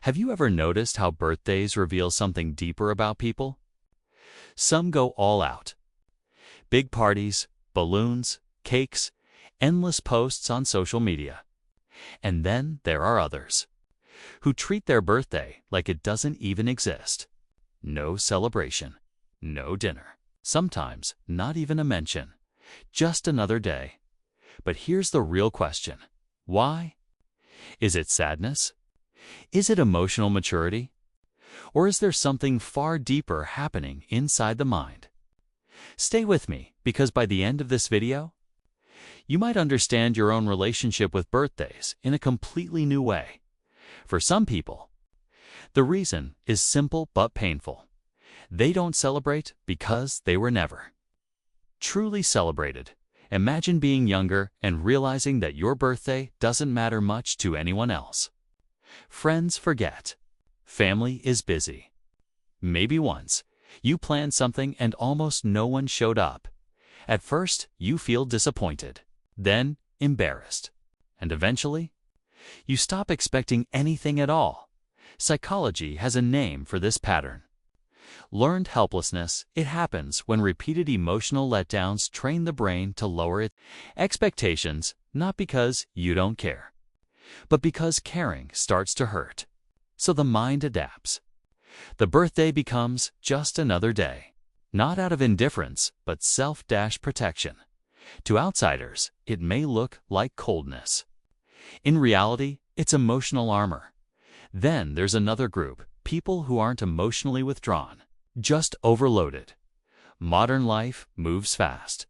Have you ever noticed how birthdays reveal something deeper about people? Some go all out. Big parties, balloons, cakes, endless posts on social media. And then there are others who treat their birthday like it doesn't even exist. No celebration, no dinner, sometimes not even a mention, just another day. But here's the real question. Why? Is it sadness? Is it emotional maturity? Or is there something far deeper happening inside the mind? Stay with me, because by the end of this video, you might understand your own relationship with birthdays in a completely new way. For some people, the reason is simple but painful. They don't celebrate because they were never truly celebrated. Imagine being younger and realizing that your birthday doesn't matter much to anyone else. Friends forget. Family is busy. Maybe once, you planned something and almost no one showed up. At first, you feel disappointed, then embarrassed, and eventually, you stop expecting anything at all. Psychology has a name for this pattern. Learned helplessness. It happens when repeated emotional letdowns train the brain to lower its expectations, not because you don't care, but because caring starts to hurt. So the mind adapts. The birthday becomes just another day, not out of indifference, but self-protection. To outsiders, it may look like coldness. In reality, it's emotional armor. Then there's another group, people who aren't emotionally withdrawn, just overloaded. Modern life moves fast.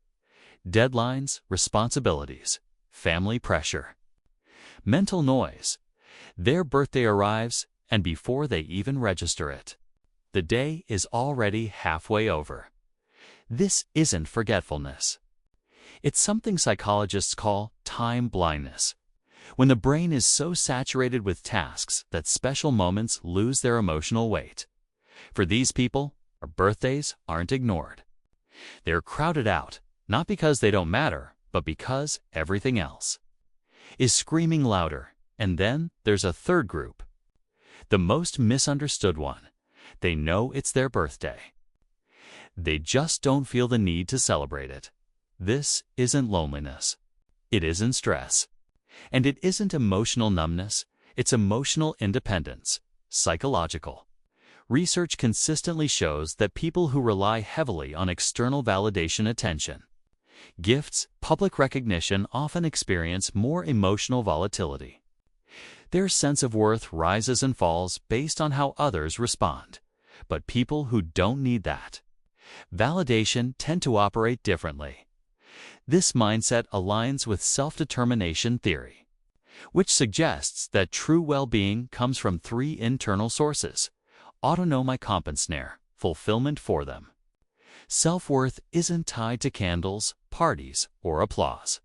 Deadlines, responsibilities, family pressure, mental noise. Their birthday arrives, and before they even register it, the day is already halfway over. This isn't forgetfulness. It's something psychologists call time blindness, when the brain is so saturated with tasks that special moments lose their emotional weight. For these people, our birthdays aren't ignored. They're crowded out, not because they don't matter, but because everything else is screaming louder. And then there's a third group, the most misunderstood one. They know it's their birthday. They just don't feel the need to celebrate it. This isn't loneliness. It isn't stress. And it isn't emotional numbness. It's emotional independence, psychological. Research consistently shows that people who rely heavily on external validation, attention, gifts, public recognition often experience more emotional volatility. Their sense of worth rises and falls based on how others respond. But people who don't need that validation tend to operate differently. This mindset aligns with self-determination theory, which suggests that true well-being comes from three internal sources: autonomy, compensare, fulfillment for them. Self-worth isn't tied to candles, parties, or applause.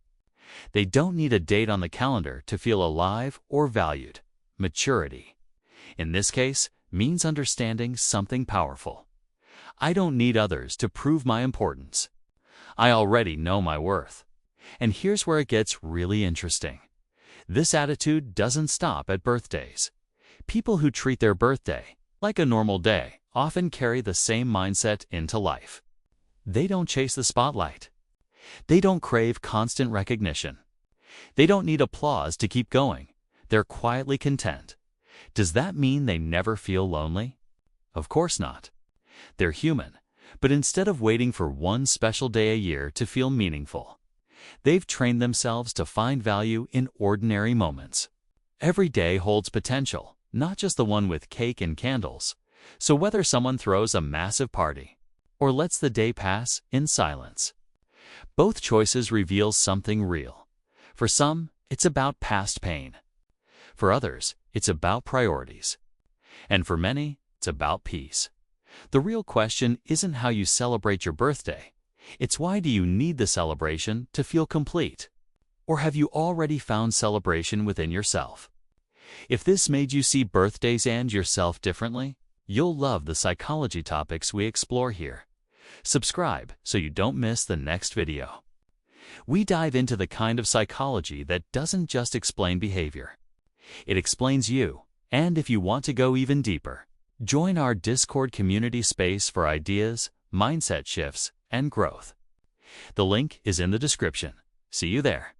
They don't need a date on the calendar to feel alive or valued. Maturity, in this case, means understanding something powerful. I don't need others to prove my importance. I already know my worth. And here's where it gets really interesting. This attitude doesn't stop at birthdays. People who treat their birthday like a normal day often carry the same mindset into life. They don't chase the spotlight. They don't crave constant recognition. They don't need applause to keep going. They're quietly content. Does that mean they never feel lonely? Of course not. They're human, but instead of waiting for one special day a year to feel meaningful, they've trained themselves to find value in ordinary moments. Every day holds potential, not just the one with cake and candles. So whether someone throws a massive party or lets the day pass in silence, both choices reveal something real. For some, it's about past pain. For others, it's about priorities. And for many, it's about peace. The real question isn't how you celebrate your birthday. It's why do you need the celebration to feel complete? Or have you already found celebration within yourself? If this made you see birthdays and yourself differently, you'll love the psychology topics we explore here. Subscribe so you don't miss the next video. We dive into the kind of psychology that doesn't just explain behavior. It explains you, And if you want to go even deeper, join our Discord community space for ideas, mindset shifts, and growth. The link is in the description. See you there.